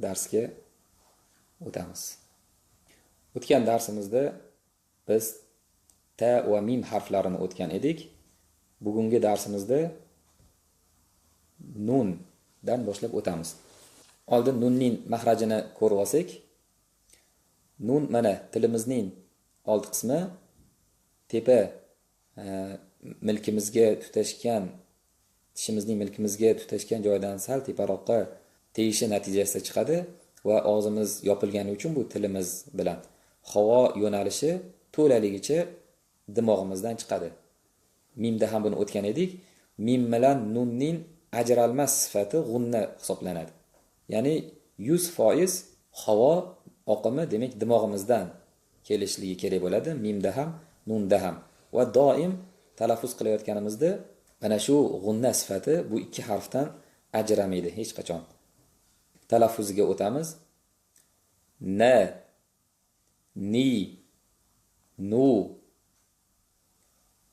darsga o'tamiz. O'tgan darsimizda biz ta va mim harflarini o'tgan edik. Bugungi darsimizda nundan boshlab o'tamiz. Oldin nunning mahrajini ko'rib olsak, nun mana tilimizning old qismi tepa milkimizga tutashgan, tishimizning milkimizga tutashgan joydan sal teparoqqa tegishi natijasida chiqadi va og'zimiz yopilgani uchun bu tilimiz bilan havo yo'nalishi to'laligicha dimog'imizdan chiqadi. Mimda ham buni o'tgan edik. Mim bilan nunning ajralmas sifati g'unna hisoblanadi. Ya'ni 100% havo oqimi demak dimog'imizdan kelishligi kerak bo'ladi. Mimda ham, nunda ham. Va doim talaffuz qilayotganimizda mana shu g'unna sifati bu ikki harfdan ajramaydi hech qachon. Talaffuziga o'tamiz. Na, ni, nu.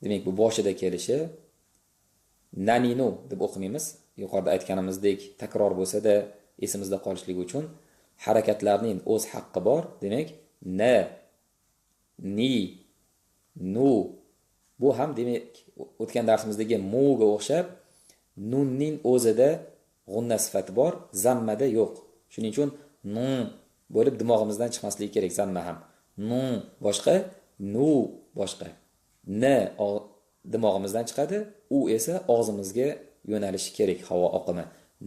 Demak bu boshida kelishi naninu deb o'qimaymiz. Yuqorida aytganimizdek takror bo'lsa-da esimizda qolishligi uchun harakatlarning o'z haqqi bor. Demak na, ni, nu. Bu ham demak o'tgan darsimizdagi muga o'xshab nunning o'zida g'unna sifati bor, zammada yo'q. Shuning uchun nun bo'lib dimog'imizdan chiqmasligi kerak zamma ham. Nun boshqa, nu boshqa. N dimog'imizdan chiqadi, u esa og'zimizga yo'nalishi kerak havo oqimi.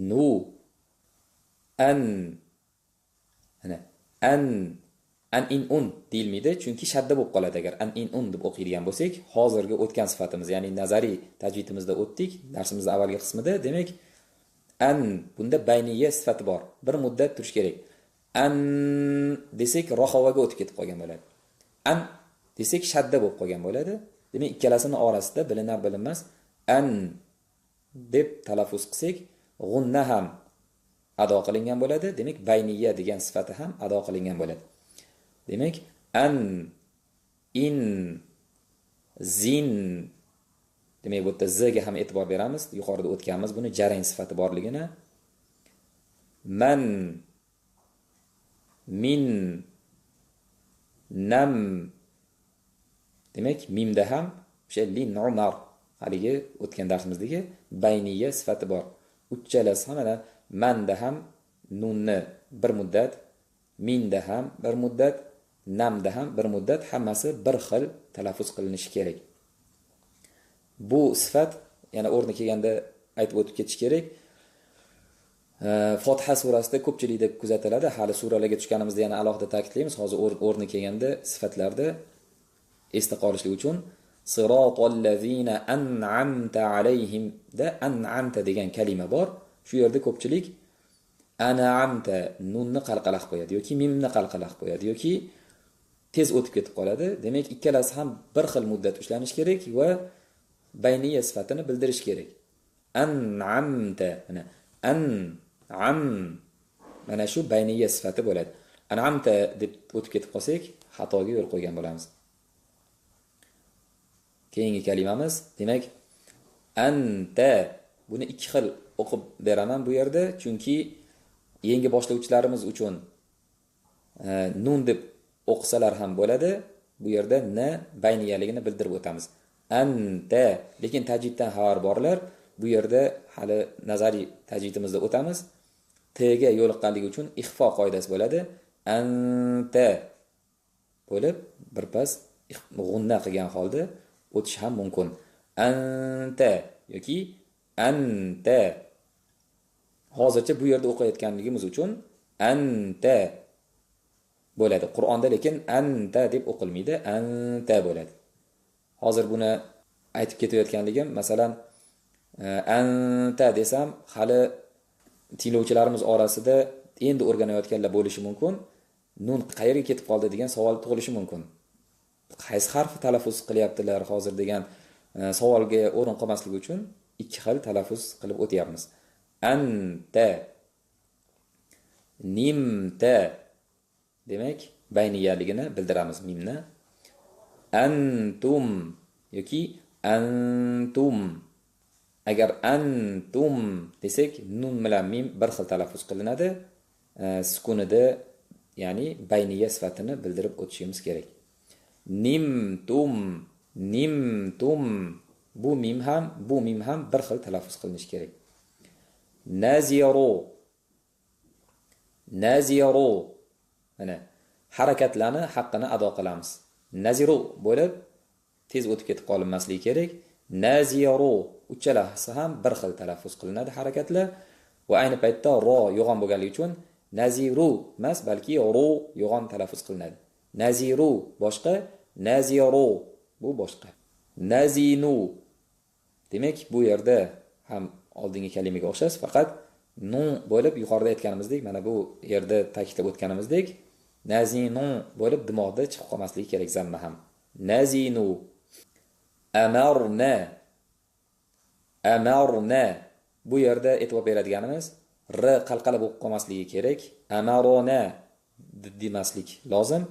Nu, an, an in un deyilmaydi, chunki shadda bo'lib qoladi agar an in un deb o'qiydigan bo'lsak. Hozirgi o'tgan sifatimiz, ya'ni nazariy tajvidimizda o'tdik, darsimizning avvalgi qismida. Demak, an bunda bayniya sifati bor. Bir muddat turish kerak. An desak rohavaga o'tib ketib qolgan bo'ladi. An desak shadda bo'lib qolgan bo'ladi. Demak, ikkalasini orasida bilinar bilinmas an deb talaffuz qilsak, g'unna ham ado qilingan bo'ladi. Demak, bayniya degan sifati ham ado qilingan bo'ladi. Demak, an, in, zin. Demak, bu yerda z ga ham e'tibor beramiz. Yuqorida o'tganmiz buni jarang sifati borligini. Man, min, nam. Demak, mimda ham o'sha lin umar haligi o'tgan darsimizdagi bayniya sifati bor. Uchalasi ham mana manda ham nunni bir muddat, minda ham bir muddat, namda ham bir muddat, hammasi bir xil talaffuz qilinishi kerak. Bu sifat yana o'rni kelganda aytib o'tib ketish kerak. Fotiha surasida ko'pchilikda kuzatiladi. Hali suralarga tushganimizda yana alohida ta'kidlaymiz. Hozir o'rni kelganda sifatlarda esda qolishligi uchun siratal ladzina an'amta alayhim da an'amta degan kalima bor. Shu yerda ko'pchilik an'amta nunni qalqalaq qo'yadi yoki mimni qalqalaq qo'yadi yoki tez o'tib ketib qoladi. Demak, ikkalasi ham bir xil muddat ushlanish kerak va bayniya sifatini bildirish kerak. An'amta, an'am mana shu bayniya sifati bo'ladi. An'amta deb o'tib ketib qolsak, xatoga yo'l qo'ygan bo'lamiz. Keyingi kalimamiz, demak, anta. Buni ikki xil o'qib beraman bu yerda, chunki yangi boshlovchilarimiz uchun nun deb o'qisalar ham bo'ladi. Bu yerda na bayniyaligini bildirib o'tamiz. Anta, lekin tajviddan xabar borlar. Bu yerda hali nazariy tajvidimizda o'tamiz. T ga yo'liqqanligi uchun ixfo qoidasi bo'ladi. Anta bo'lib birpas g'unna qilgan holda o'tish ham mumkin. Anta yoki anta. Hozircha bu yerda o'qiyotganligimiz uchun anta bo'ladi. Qur'onda lekin anta deb o'qilmaydi, anta bo'ladi. Hozir buni aytib ketayotganligim, masalan, anta desam, hali tinglovchilarimiz orasida endi o'rganayotganlar bo'lishi mumkin. Nun qayerga ketib qoldi degan savol tug'ilishi mumkin. Qaysi harfni talaffuz qilyaptilar hozir degan savolga o'rin qolmasligi uchun ikki xil talaffuz qilib o'tyapmiz. Anta, nimta. Demak, bayniyaligini bildiramiz mimni. Antum yoki antum. Agar antum desak, nun bilan mim bir xil talaffuz qilinadi. sukunida, ya'ni bayniya sifatini bildirib o'tishimiz kerak. Nimtum, nimtum. Bu mim ham bir xil talaffuz qilinishi kerak. Naziru, naziru. Mana harakatlarni haqqini ado qilamiz. Naziru bo'lib tez o'tib ketib qolinmasligi kerak. Naziru uchalasi ham bir xil talaffuz qilinadi harakatlar va ayni paytda ro yo'g'on bo'lganligi uchun naziru emas, balki ro yo'g'on talaffuz qilinadi. Naziru boshqa, naziru bu boshqa. Nazinu. Demak, bu yerda ham oldingi kalimaga o'xshash, faqat nun bo'lib yuqorida aytganimizdek, mana bu yerda ta'kidlab o'tganimizdek, nazinu bo'lib dimoqda chiqib qolmasligi kerak zamma ham. Nazinu. Amarna. Amarna. Bu yerda e'tibor beradiganimiz r qalqala bo'lib qolmasligi kerak. Amarona demaslik lozim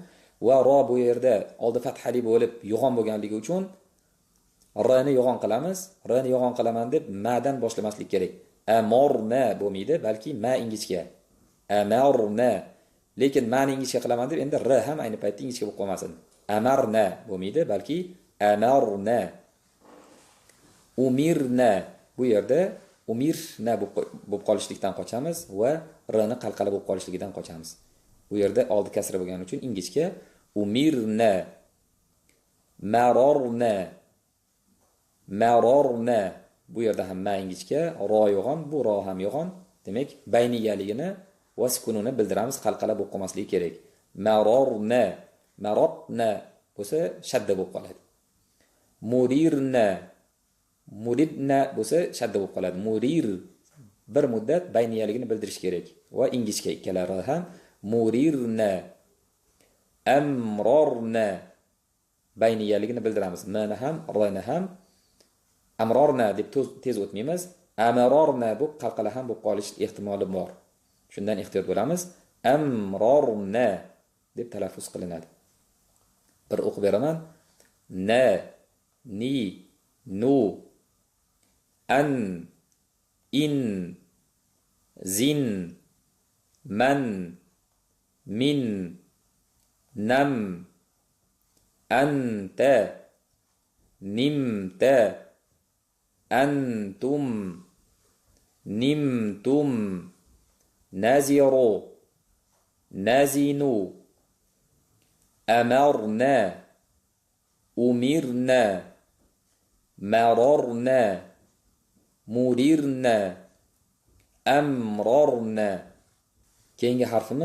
va ro bu yerda oldi fathali bo'lib yo'g'on bo'lganligi uchun r ni yo'g'on qilamiz. R ni yo'g'on qilaman deb ma dan boshlamaslik kerak. Amorna bo'lmaydi, balki ma ingichka. Amarna. Lekin ma ni ingichka qilaman deb endi r ham ayni paytda ingichka bo'lib qolmasin. Amarna bo'lmaydi, balki amarna. Umirna. Bu yerda umirna bo'lib qolishlikdan qochamiz va r ni qalqala bo'lib qolishligidan qochamiz. Bu yerda oldi kasra bo'lgani uchun ingichka. Umirna. Marorna. Marorna. Bu yerda ham ma ingichka, ro yo'g'on, bu ro ham yo'g'on. Demak, bayniyaligini va sukunini bildiramiz, qalqala bo'lib qolmasligi kerak. Marorna. Marotna bo'lsa shadda bo'lib qoladi. Murirna. Muridna bo'lsa shadda bo'lib qoladi. Murir bir muddat bayniyaligini bildirish kerak va ingichka ikkalari ham. Murirna. Amrorna. Bayniyaligini bildiramiz. Mana ham, rani ham. Amrorna deb tez o'tmaymiz. Amarorna bu qalqala ham bo'lib qolish ehtimoli bor. Shundan ehtiyot bo'lamiz. Amrorna deb talaffuz qilinadi. Bir o'qib beraman. Na, ni, nu, an, in, zin, man, min, nam, anta, nimta, antum, nimtum, naziru, nazinu, amarna, umirna, marorna, murirna, amrorna. Keyingi harfimiz